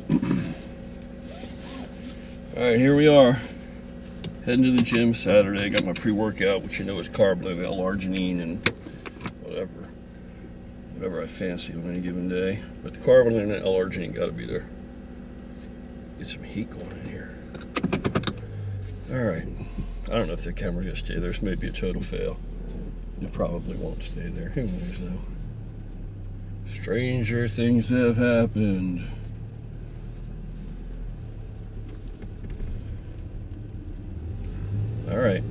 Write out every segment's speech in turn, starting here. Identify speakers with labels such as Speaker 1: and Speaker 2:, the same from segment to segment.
Speaker 1: Alright, here we are. Heading to the gym Saturday. Got my pre-workout, which you know is carb loading, L-arginine and whatever I fancy on any given day. But the carb and the L-arginine got to be there. Get some heat going in here. Alright. I don't know if the camera's going to stay there. This may be a total fail. It probably won't stay there. Who knows though? Stranger things have happened. All right.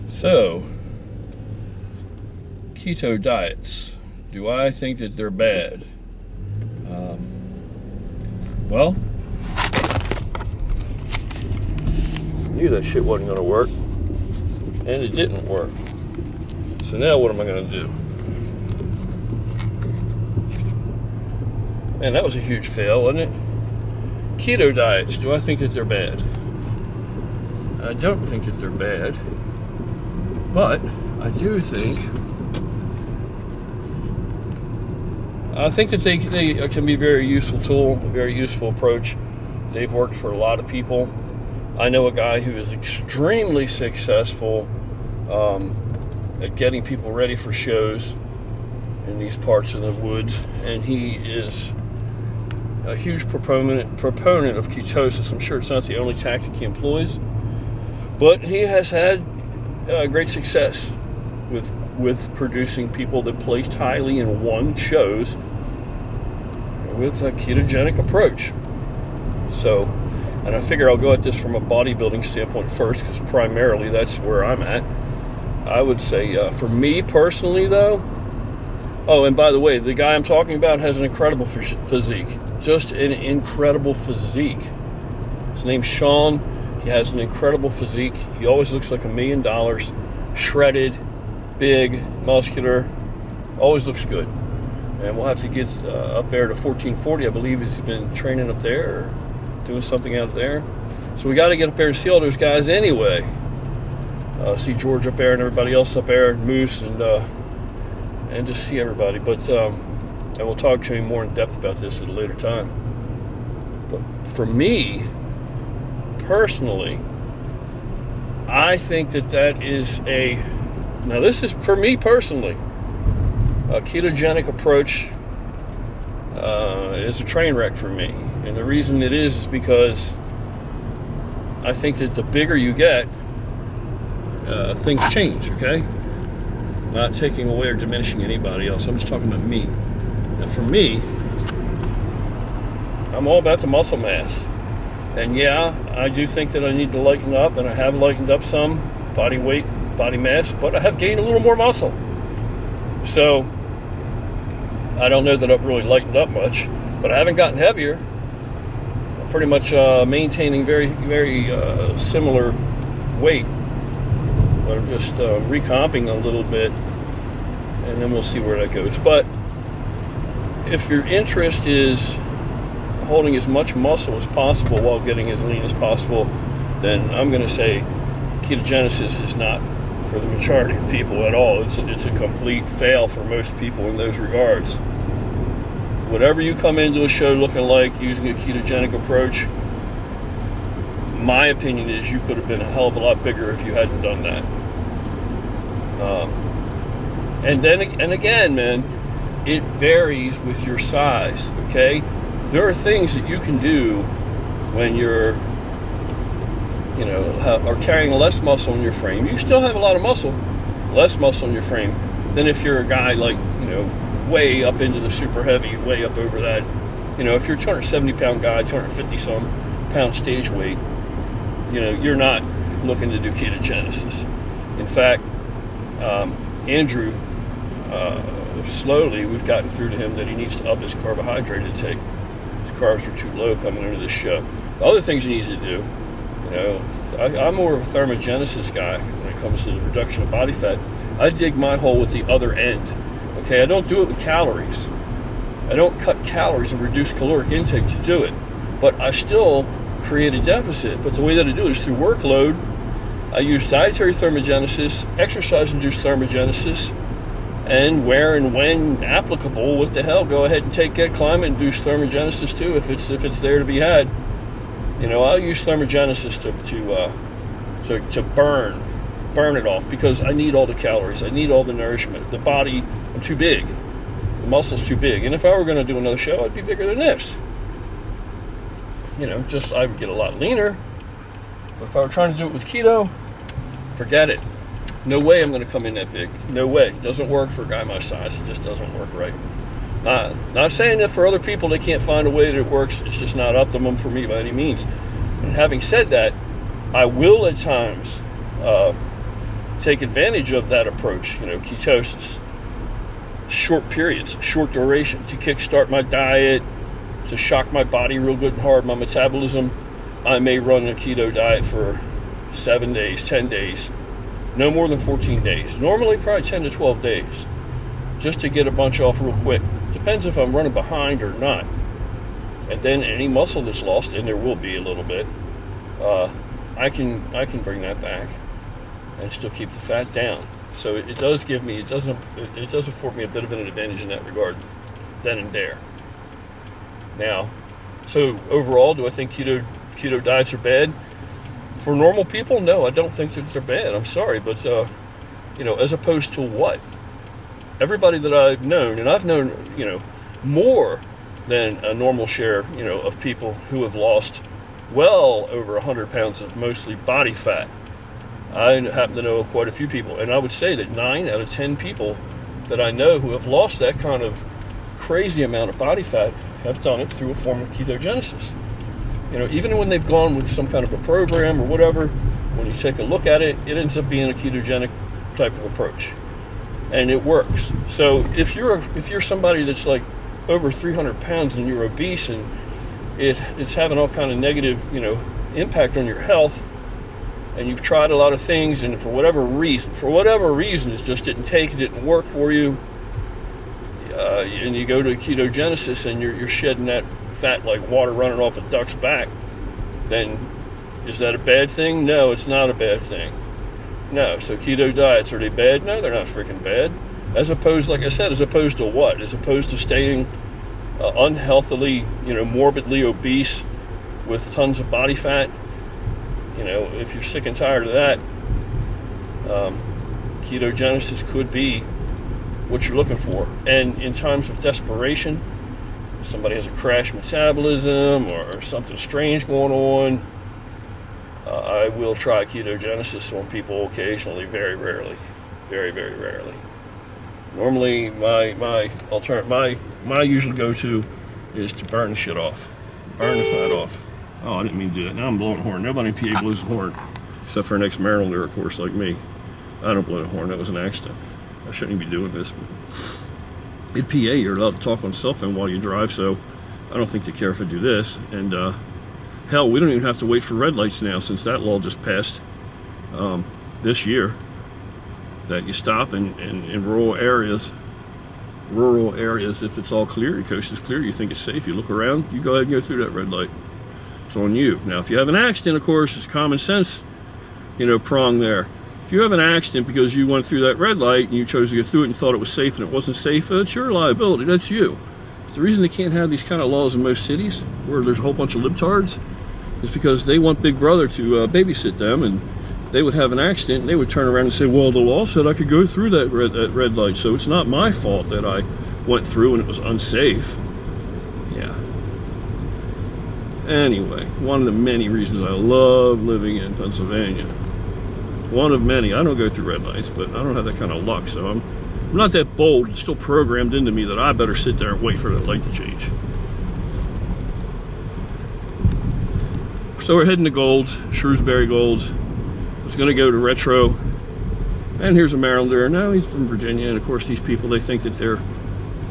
Speaker 1: So, keto diets. Do I think that they're bad? Well, I knew that shit wasn't going to work, and it didn't work. So now what am I going to do? Man, that was a huge fail, wasn't it? Keto diets, do I think that they're bad? I don't think that they're bad, but I do think that they can be a very useful tool, a very useful approach. They've worked for a lot of people. I know a guy who is extremely successful at getting people ready for shows in these parts of the woods, and he is a huge proponent of ketosis. I'm sure it's not the only tactic he employs, but he has had great success with producing people that placed highly and won shows with a ketogenic approach. So, and I figure I'll go at this from a bodybuilding standpoint first, because primarily that's where I'm at. I would say, for me personally though, oh, and by the way, the guy I'm talking about has an incredible physique. Just an incredible physique. His name's Sean. He has an incredible physique. He always looks like $1 million. Shredded, big, muscular. Always looks good. And we'll have to get up there to 1440. I believe he's been training up there or doing something out there. So we got to get up there and see all those guys anyway. See George up there and everybody else up there, and Moose, and just see everybody. But I will talk to him more in depth about this at a later time. But for me, personally, I think that is now this is for me personally, a ketogenic approach is a train wreck for me. And the reason it is because I think that the bigger you get, things change, okay? Not taking away or diminishing anybody else. I'm just talking about me. Now for me, I'm all about the muscle mass. And yeah, I do think that I need to lighten up, and I have lightened up some body weight, body mass, but I have gained a little more muscle. So I don't know that I've really lightened up much, but I haven't gotten heavier. I'm pretty much maintaining very, very similar weight. But I'm just recomping a little bit, and then we'll see where that goes. But if your interest is holding as much muscle as possible while getting as lean as possible, then I'm going to say ketogenesis is not for the majority of people at all. It's a complete fail for most people in those regards. Whatever you come into a show looking like using a ketogenic approach, my opinion is you could have been a hell of a lot bigger if you hadn't done that. And again, man, it varies with your size, okay? There are things that you can do when you're, are carrying less muscle in your frame. You still have a lot of muscle, less muscle in your frame than if you're a guy like, way up into the super heavy, way up over that. If you're a 270-pound guy, 250-some pound stage weight, you're not looking to do ketogenesis. In fact, Andrew, slowly we've gotten through to him that he needs to up his carbohydrate intake. His carbs are too low coming into this show. The other things he needs to do, I'm more of a thermogenesis guy when it comes to the reduction of body fat. I dig my hole with the other end. Okay, I don't do it with calories. I don't cut calories and reduce caloric intake to do it, but I still create a deficit. But the way that I do it is through workload. I use dietary thermogenesis, exercise-induced thermogenesis, And where and when applicable, what the hell? Go ahead and take that climate-induced thermogenesis too, if it's there to be had. You know, I'll use thermogenesis to burn it off, because I need all the calories, I need all the nourishment. The body, I'm too big. The muscle's too big. And if I were going to do another show, I'd be bigger than this. You know, just I would get a lot leaner. But if I were trying to do it with keto, forget it. No way I'm going to come in that big. No way. It doesn't work for a guy my size. It just doesn't work right. Not saying that for other people they can't find a way that it works. It's just not optimum for me by any means. And having said that, I will at times take advantage of that approach, you know, ketosis. Short periods, short duration, to kickstart my diet, to shock my body real good and hard, my metabolism. I may run a keto diet for 7 days, 10 days. No more than 14 days. Normally probably 10 to 12 days. Just to get a bunch off real quick. Depends if I'm running behind or not. And then any muscle that's lost, and there will be a little bit, I can bring that back and still keep the fat down. So it does give me, it does afford me a bit of an advantage in that regard then and there. Now, so overall, do I think keto diets are bad? For normal people, no, I don't think that they're bad. I'm sorry, but you know, as opposed to what? Everybody that I've known, and I've known, you know, more than a normal share, you know, of people who have lost well over 100 pounds of mostly body fat. I happen to know quite a few people, and I would say that 9 out of 10 people that I know who have lost that kind of crazy amount of body fat have done it through a form of ketogenesis. You know, even when they've gone with some kind of a program or whatever, when you take a look at it, it ends up being a ketogenic type of approach, and it works. So if you're somebody that's like over 300 pounds and you're obese, and it's having all kind of negative, you know, impact on your health, and you've tried a lot of things, and for whatever reason it just didn't work for you, and you go to ketogenesis and you're shedding that fat like water running off a duck's back, then is that a bad thing? No, it's not a bad thing. No. So keto diets, are they bad? No, they're not freaking bad. As opposed, like I said, as opposed to what? As opposed to staying unhealthily, you know, morbidly obese with tons of body fat. You know, if you're sick and tired of that, ketogenesis could be what you're looking for. And in times of desperation, somebody has a crash metabolism or something strange going on, I will try ketogenesis on people occasionally, very rarely, very, very rarely. Normally, my usual go-to is to burn the shit off, burn the fat off. Oh, I didn't mean to do that. Now I'm blowing a horn. Nobody in PA blows a horn, except for an ex-Marylander, of course, like me. I don't blow a horn. That was an accident. I shouldn't even be doing this. In PA, you're allowed to talk on cell phone while you drive, so I don't think they care if I do this. And hell, we don't even have to wait for red lights now, since that law just passed this year, that you stop in rural areas, if it's all clear, your coast is clear, you think it's safe, you look around, you go ahead and go through that red light. It's on you. Now, if you have an accident, of course, it's common sense, you know, prong there. If you have an accident because you went through that red light and you chose to go through it and thought it was safe and it wasn't safe, that's your liability, that's you. But the reason they can't have these kind of laws in most cities, where there's a whole bunch of libtards, is because they want Big Brother to babysit them, and they would have an accident and they would turn around and say, well, the law said I could go through that red light, so it's not my fault that I went through and it was unsafe. Yeah. Anyway, one of the many reasons I love living in Pennsylvania. One of many. I don't go through red lights, but I don't have that kind of luck, so I'm not that bold. It's still programmed into me that I better sit there and wait for that light to change. So we're heading to Gold's, Shrewsbury Gold's. I was going to go to Retro, and here's a Marylander. Now he's from Virginia, and of course these people, they think that they're,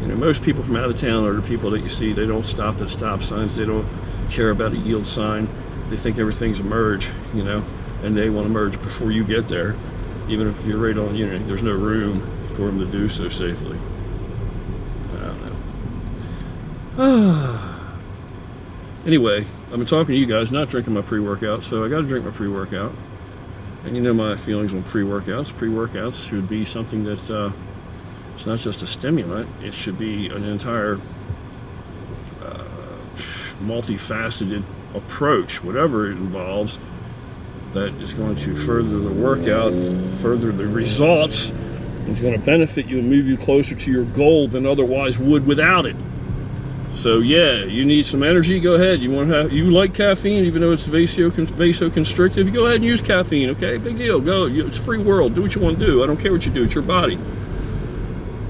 Speaker 1: you know, most people from out of town are the people that you see, they don't stop at stop signs, they don't care about a yield sign, they think everything's a merge, you know, and they want to merge before you get there, even if you're right on, you know, there's no room for them to do so safely. I don't know. Anyway, I've been talking to you guys, not drinking my pre-workout, so I got to drink my pre-workout. And you know my feelings on pre-workouts. Pre-workouts should be something that It's not just a stimulant. It should be an entire multifaceted approach, whatever it involves, that is going to further the workout, further the results. It's going to benefit you and move you closer to your goal than otherwise would without it. So yeah, you need some energy, go ahead. You like caffeine, even though it's vasoconstrictive, go ahead and use caffeine, okay? Big deal, go. It's a free world, do what you want to do. I don't care what you do, it's your body.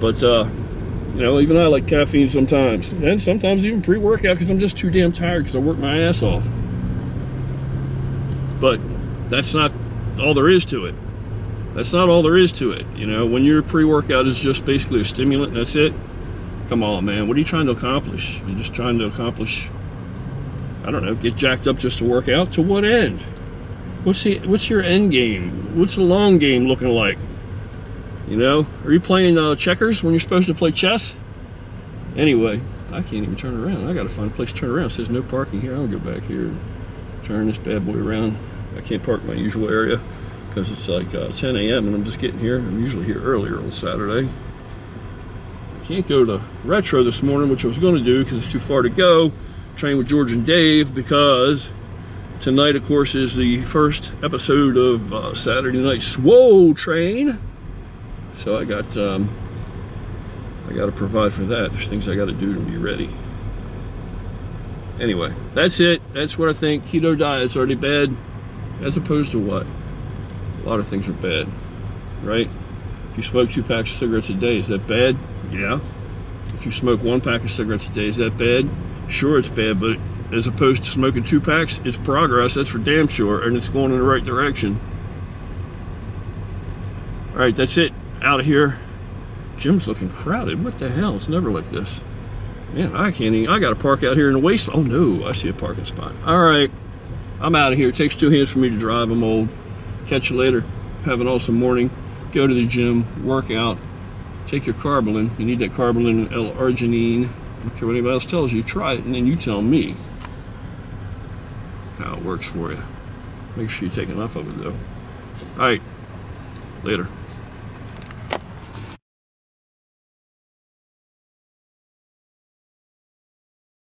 Speaker 1: But you know, even I like caffeine sometimes, and sometimes even pre-workout, because I'm just too damn tired because I work my ass off. But that's not all there is to it. That's not all there is to it. You know, when your pre-workout is just basically a stimulant, that's it. Come on, man. What are you trying to accomplish? You're just trying to accomplish, I don't know, get jacked up just to work out? To what end? What's your end game? What's the long game looking like? You know, are you playing checkers when you're supposed to play chess? Anyway, I can't even turn around. I gotta find a place to turn around. It says no parking here. I'll go back here and turn this bad boy around. I can't park in my usual area because it's like 10 a.m. and I'm just getting here. I'm usually here earlier on Saturday. I can't go to Retro this morning, which I was going to do because it's too far to go. Train with George and Dave, because tonight, of course, is the first episode of Saturday Night Swole Train. So I got to provide for that. There's things I got to do to be ready. Anyway, that's it. That's what I think. Keto diets are they bad? As opposed to what? A lot of things are bad, right? If you smoke 2 packs of cigarettes a day, is that bad? Yeah. If you smoke 1 pack of cigarettes a day, is that bad? Sure, it's bad, but as opposed to smoking 2 packs, it's progress. That's for damn sure, and it's going in the right direction. All right, that's it. Out of here. Gym's looking crowded. What the hell? It's never like this. Man, I can't even. I got to park out here in the wasteland. Oh no, I see a parking spot. All right, I'm out of here. It takes 2 hands for me to drive. I'm old. Catch you later. Have an awesome morning. Go to the gym. Work out. Take your Carbolin. You need that Carbolin and L-arginine. I don't care what anybody else tells you. Try it, and then you tell me how it works for you. Make sure you take enough of it, though. All right. Later.